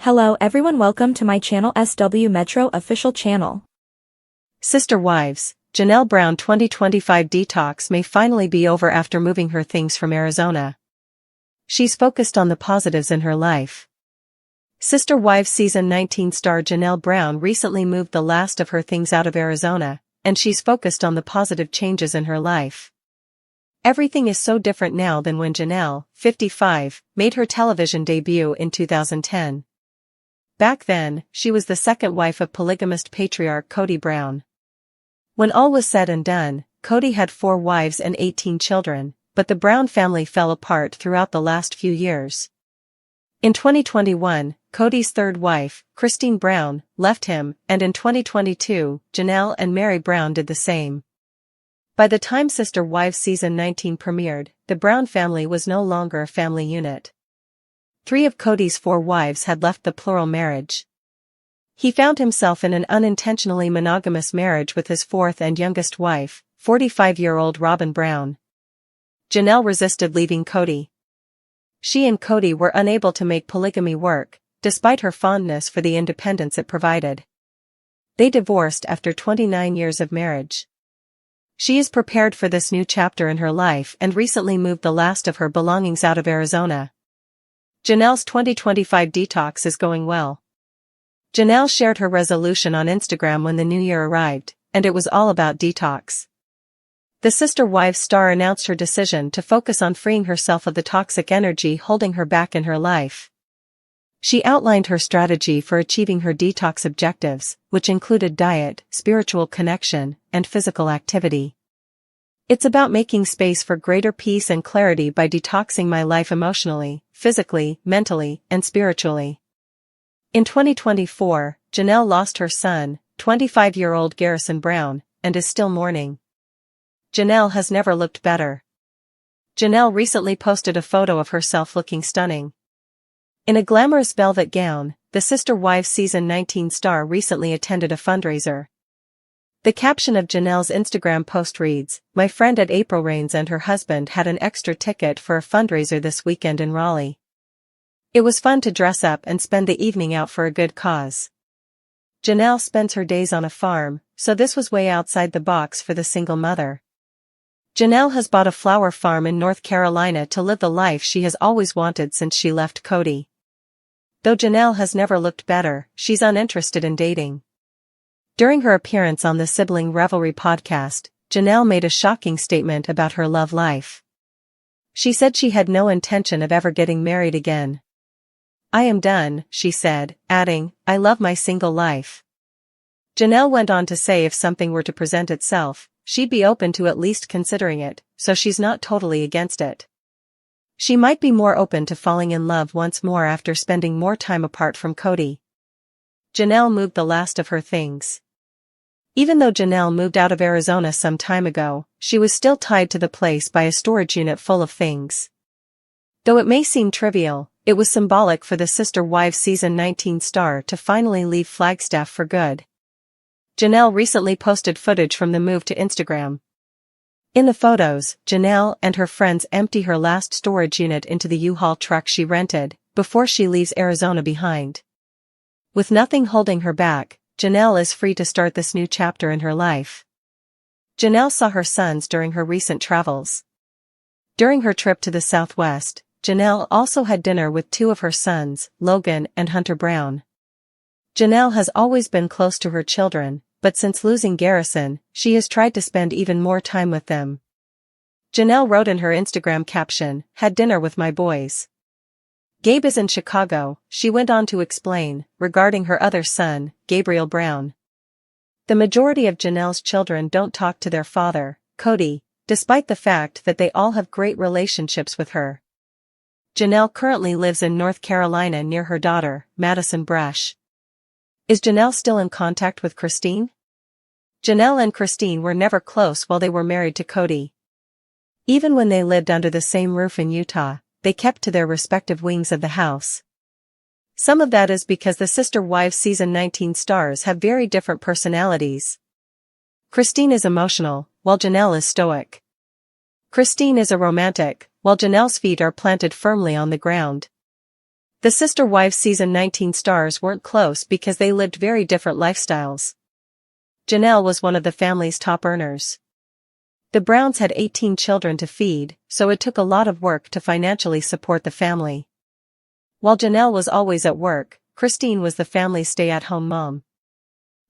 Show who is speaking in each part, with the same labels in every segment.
Speaker 1: Hello everyone, welcome to my channel SW Metro official channel.
Speaker 2: Sister Wives, Janelle Brown 2025 detox may finally be over after moving her things from Arizona. She's focused on the positives in her life. Sister Wives season 19 star Janelle Brown recently moved the last of her things out of Arizona, and she's focused on the positive changes in her life. Everything is so different now than when Janelle, 55, made her television debut in 2010. Back then, she was the second wife of polygamist patriarch Kody Brown. When all was said and done, Kody had 4 wives and 18 children, but the Brown family fell apart throughout the last few years. In 2021, Kody's third wife, Christine Brown, left him, and in 2022, Janelle and Mary Brown did the same. By the time Sister Wives season 19 premiered, the Brown family was no longer a family unit. 3 of Kody's 4 wives had left the plural marriage. He found himself in an unintentionally monogamous marriage with his 4th and youngest wife, 45-year-old Robin Brown. Janelle resisted leaving Kody. She and Kody were unable to make polygamy work, despite her fondness for the independence it provided. They divorced after 29 years of marriage. She is prepared for this new chapter in her life and recently moved the last of her belongings out of Arizona. Janelle's 2025 detox is going well. Janelle shared her resolution on Instagram when the new year arrived, and it was all about detox. The Sister Wives star announced her decision to focus on freeing herself of the toxic energy holding her back in her life. She outlined her strategy for achieving her detox objectives, which included diet, spiritual connection, and physical activity. It's about making space for greater peace and clarity by detoxing my life emotionally, physically, mentally, and spiritually. In 2024, Janelle lost her son, 25-year-old Garrison Brown, and is still mourning. Janelle has never looked better. Janelle recently posted a photo of herself looking stunning. In a glamorous velvet gown, the Sister Wives season 19 star recently attended a fundraiser. The caption of Janelle's Instagram post reads, "My friend at April Rains and her husband had an extra ticket for a fundraiser this weekend in Raleigh. It was fun to dress up and spend the evening out for a good cause." Janelle spends her days on a farm, so this was way outside the box for the single mother. Janelle has bought a flower farm in North Carolina to live the life she has always wanted since she left Kody. Though Janelle has never looked better, she's uninterested in dating. During her appearance on the Sibling Revelry podcast, Janelle made a shocking statement about her love life. She said she had no intention of ever getting married again. "I am done," she said, adding, "I love my single life." Janelle went on to say if something were to present itself, she'd be open to at least considering it, so she's not totally against it. She might be more open to falling in love once more after spending more time apart from Kody. Janelle moved the last of her things. Even though Janelle moved out of Arizona some time ago, she was still tied to the place by a storage unit full of things. Though it may seem trivial, it was symbolic for the Sister Wives season 19 star to finally leave Flagstaff for good. Janelle recently posted footage from the move to Instagram. In the photos, Janelle and her friends empty her last storage unit into the U-Haul truck she rented, before she leaves Arizona behind. With nothing holding her back, Janelle is free to start this new chapter in her life. Janelle saw her sons during her recent travels. During her trip to the Southwest, Janelle also had dinner with 2 of her sons, Logan and Hunter Brown. Janelle has always been close to her children, but since losing Garrison, she has tried to spend even more time with them. Janelle wrote in her Instagram caption, "Had dinner with my boys. Gabe is in Chicago," she went on to explain, regarding her other son, Gabriel Brown. The majority of Janelle's children don't talk to their father, Kody, despite the fact that they all have great relationships with her. Janelle currently lives in North Carolina near her daughter, Madison Brush. Is Janelle still in contact with Christine? Janelle and Christine were never close while they were married to Kody. Even when they lived under the same roof in Utah, they kept to their respective wings of the house. Some of that is because the Sister Wives season 19 stars have very different personalities. Christine is emotional, while Janelle is stoic. Christine is a romantic, while Janelle's feet are planted firmly on the ground. The Sister Wives season 19 stars weren't close because they lived very different lifestyles. Janelle was one of the family's top earners. The Browns had 18 children to feed, so it took a lot of work to financially support the family. While Janelle was always at work, Christine was the family's stay-at-home mom.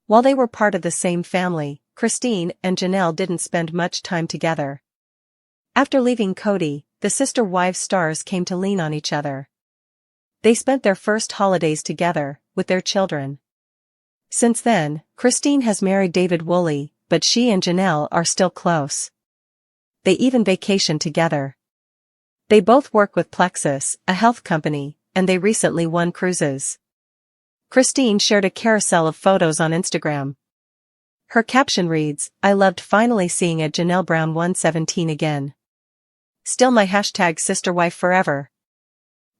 Speaker 2: While they were part of the same family, Christine and Janelle didn't spend much time together. After leaving Kody, the Sister Wives stars came to lean on each other. They spent their first holidays together, with their children. Since then, Christine has married David Woolley, but she and Janelle are still close. They even vacation together. They both work with Plexus, a health company, and they recently won cruises. Christine shared a carousel of photos on Instagram. Her caption reads, "I loved finally seeing a Janelle Brown 117 again. Still my #sisterwife forever."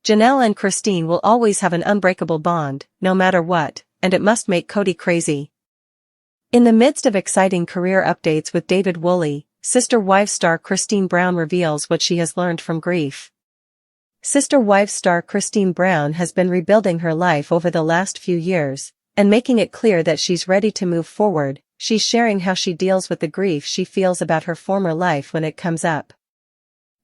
Speaker 2: Janelle and Christine will always have an unbreakable bond, no matter what, and it must make Kody crazy. In the midst of exciting career updates with David Woolley, Sister Wives star Christine Brown reveals what she has learned from grief. Sister Wives star Christine Brown has been rebuilding her life over the last few years, and making it clear that she's ready to move forward. She's sharing how she deals with the grief she feels about her former life when it comes up.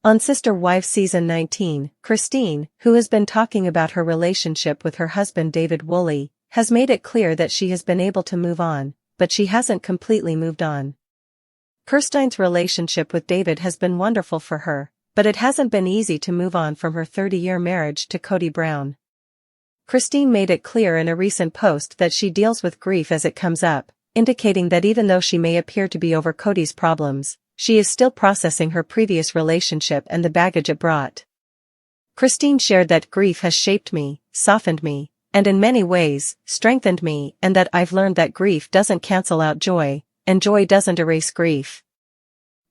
Speaker 2: On Sister Wives season 19, Christine, who has been talking about her relationship with her husband David Woolley, has made it clear that she has been able to move on, but she hasn't completely moved on. Christine's relationship with David has been wonderful for her, but it hasn't been easy to move on from her 30-year marriage to Kody Brown. Christine made it clear in a recent post that she deals with grief as it comes up, indicating that even though she may appear to be over Kody's problems, she is still processing her previous relationship and the baggage it brought. Christine shared that grief has shaped me, softened me, and in many ways, strengthened me, and that I've learned that grief doesn't cancel out joy, and joy doesn't erase grief.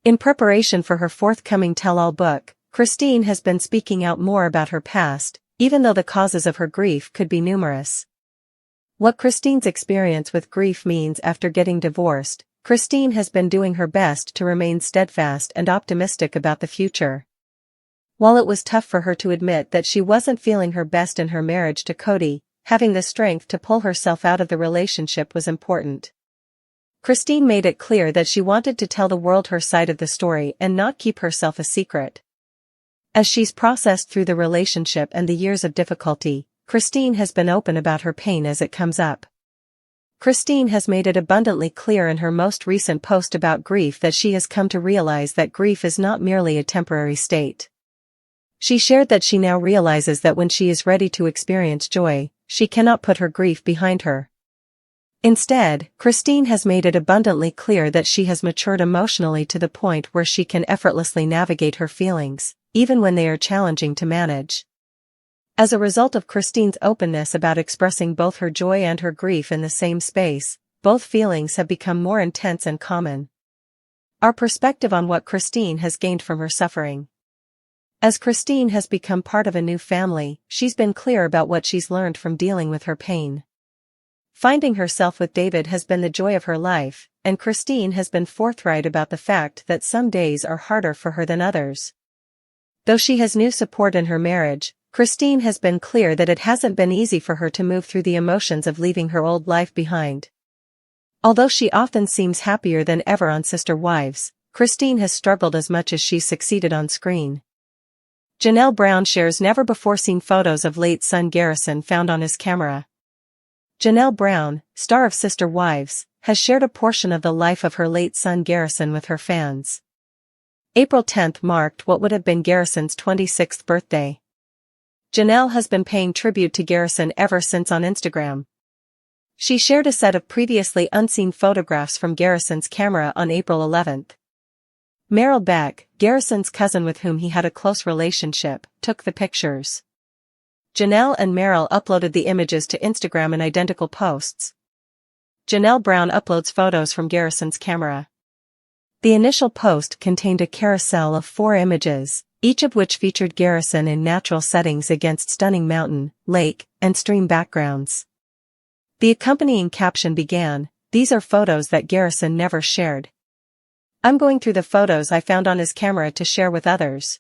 Speaker 2: In preparation for her forthcoming tell-all book, Christine has been speaking out more about her past, even though the causes of her grief could be numerous. What Christine's experience with grief means after getting divorced, Christine has been doing her best to remain steadfast and optimistic about the future. While it was tough for her to admit that she wasn't feeling her best in her marriage to Kody, having the strength to pull herself out of the relationship was important. Christine made it clear that she wanted to tell the world her side of the story and not keep herself a secret. As she's processed through the relationship and the years of difficulty, Christine has been open about her pain as it comes up. Christine has made it abundantly clear in her most recent post about grief that she has come to realize that grief is not merely a temporary state. She shared that she now realizes that when she is ready to experience joy, she cannot put her grief behind her. Instead, Christine has made it abundantly clear that she has matured emotionally to the point where she can effortlessly navigate her feelings, even when they are challenging to manage. As a result of Christine's openness about expressing both her joy and her grief in the same space, both feelings have become more intense and common. Our perspective on what Christine has gained from her suffering. As Christine has become part of a new family, she's been clear about what she's learned from dealing with her pain. Finding herself with David has been the joy of her life, and Christine has been forthright about the fact that some days are harder for her than others. Though she has new support in her marriage, Christine has been clear that it hasn't been easy for her to move through the emotions of leaving her old life behind. Although she often seems happier than ever on Sister Wives, Christine has struggled as much as she's succeeded on screen. Janelle Brown shares never-before-seen photos of late son Garrison found on his camera. Janelle Brown, star of Sister Wives, has shared a portion of the life of her late son Garrison with her fans. April 10th marked what would have been Garrison's 26th birthday. Janelle has been paying tribute to Garrison ever since on Instagram. She shared a set of previously unseen photographs from Garrison's camera on April 11th. Meryl Beck, Garrison's cousin with whom he had a close relationship, took the pictures. Janelle and Meryl uploaded the images to Instagram in identical posts. Janelle Brown uploads photos from Garrison's camera. The initial post contained a carousel of 4 images, each of which featured Garrison in natural settings against stunning mountain, lake, and stream backgrounds. The accompanying caption began, "These are photos that Garrison never shared. I'm going through the photos I found on his camera to share with others."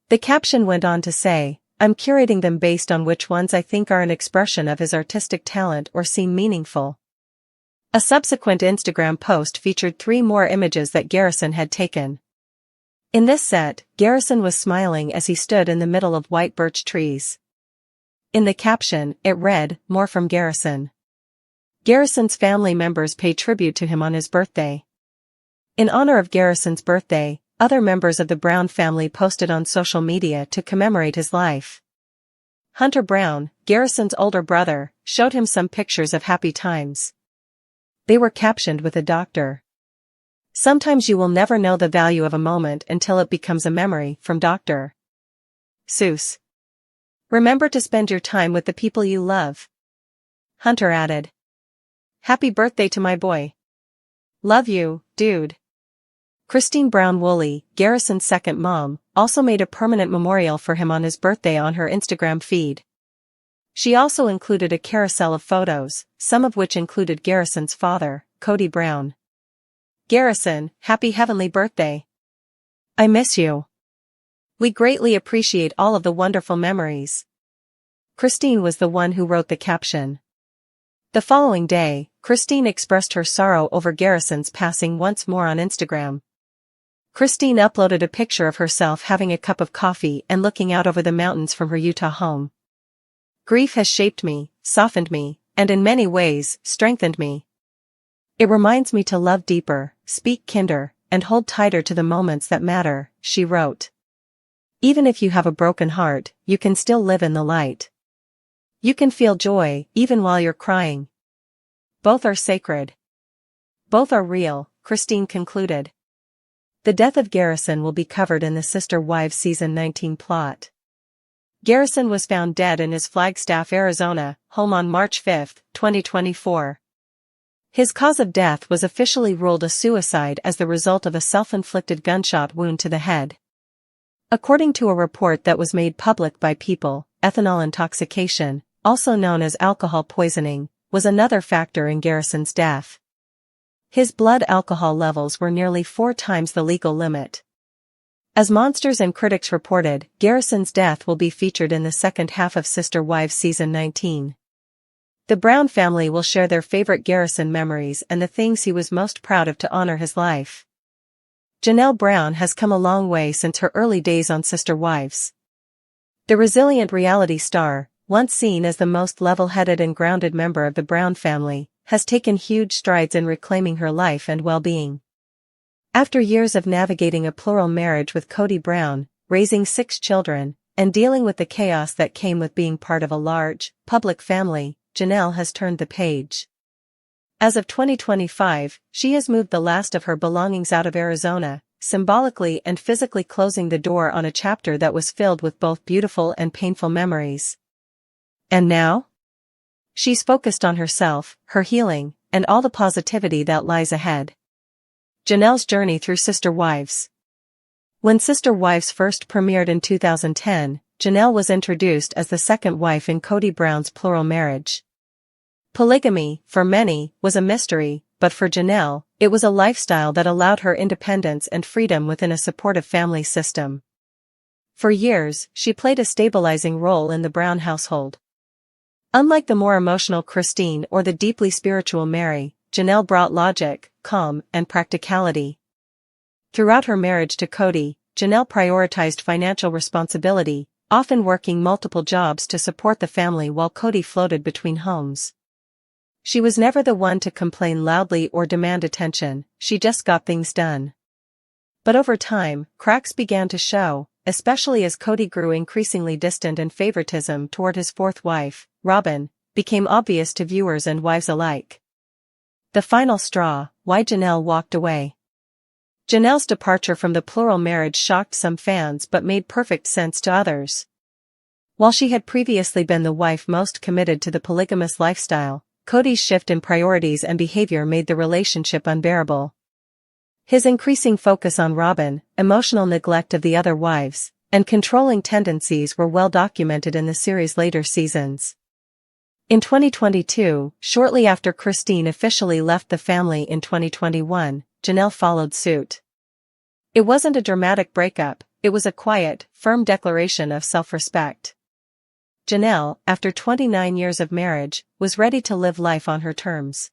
Speaker 2: The caption went on to say, I'm curating them based on which ones I think are an expression of his artistic talent or seem meaningful. A subsequent Instagram post featured 3 more images that Garrison had taken. In this set, Garrison was smiling as he stood in the middle of white birch trees. In the caption, it read, "More from Garrison." Garrison's family members pay tribute to him on his birthday. In honor of Garrison's birthday, other members of the Brown family posted on social media to commemorate his life. Hunter Brown, Garrison's older brother, showed him some pictures of happy times. They were captioned with a Dr. "Sometimes you will never know the value of a moment until it becomes a memory, from Dr. Seuss. Remember to spend your time with the people you love." Hunter added, "Happy birthday to my boy. Love you, dude." Christine Brown Woolley, Garrison's second mom, also made a permanent memorial for him on his birthday on her Instagram feed. She also included a carousel of photos, some of which included Garrison's father, Kody Brown. "Garrison, happy heavenly birthday. I miss you. We greatly appreciate all of the wonderful memories." Christine was the one who wrote the caption. The following day, Christine expressed her sorrow over Garrison's passing once more on Instagram. Christine uploaded a picture of herself having a cup of coffee and looking out over the mountains from her Utah home. "Grief has shaped me, softened me, and in many ways, strengthened me. It reminds me to love deeper, speak kinder, and hold tighter to the moments that matter," she wrote. "Even if you have a broken heart, you can still live in the light. You can feel joy, even while you're crying. Both are sacred. Both are real," Christine concluded. The death of Garrison will be covered in the Sister Wives Season 19 plot. Garrison was found dead in his Flagstaff, Arizona, home on March 5, 2024. His cause of death was officially ruled a suicide as the result of a self-inflicted gunshot wound to the head. According to a report that was made public by People, ethanol intoxication, also known as alcohol poisoning, was another factor in Garrison's death. His blood alcohol levels were nearly 4 times the legal limit. As Monsters and critics reported, Garrison's death will be featured in the second half of Sister Wives Season 19. The Brown family will share their favorite Garrison memories and the things he was most proud of to honor his life. Janelle Brown has come a long way since her early days on Sister Wives. The resilient reality star, once seen as the most level-headed and grounded member of the Brown family, has taken huge strides in reclaiming her life and well-being. After years of navigating a plural marriage with Kody Brown, raising 6 children, and dealing with the chaos that came with being part of a large, public family, Janelle has turned the page. As of 2025, she has moved the last of her belongings out of Arizona, symbolically and physically closing the door on a chapter that was filled with both beautiful and painful memories. And now? She's focused on herself, her healing, and all the positivity that lies ahead. Janelle's journey through Sister Wives. When Sister Wives first premiered in 2010, Janelle was introduced as the second wife in Kody Brown's plural marriage. Polygamy, for many, was a mystery, but for Janelle, it was a lifestyle that allowed her independence and freedom within a supportive family system. For years, she played a stabilizing role in the Brown household. Unlike the more emotional Christine or the deeply spiritual Mary, Janelle brought logic, calm, and practicality. Throughout her marriage to Kody, Janelle prioritized financial responsibility, often working multiple jobs to support the family while Kody floated between homes. She was never the one to complain loudly or demand attention, she just got things done. But over time, cracks began to show, especially as Kody grew increasingly distant and favoritism toward his fourth wife, Robyn, became obvious to viewers and wives alike. The final straw, why Janelle walked away. Janelle's departure from the plural marriage shocked some fans but made perfect sense to others. While she had previously been the wife most committed to the polygamous lifestyle, Kody's shift in priorities and behavior made the relationship unbearable. His increasing focus on Robyn, emotional neglect of the other wives, and controlling tendencies were well documented in the series' later seasons. In 2022, shortly after Christine officially left the family in 2021, Janelle followed suit. It wasn't a dramatic breakup, it was a quiet, firm declaration of self-respect. Janelle, after 29 years of marriage, was ready to live life on her terms.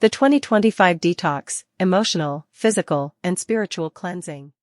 Speaker 2: The 2025 detox, emotional, physical, and spiritual cleansing.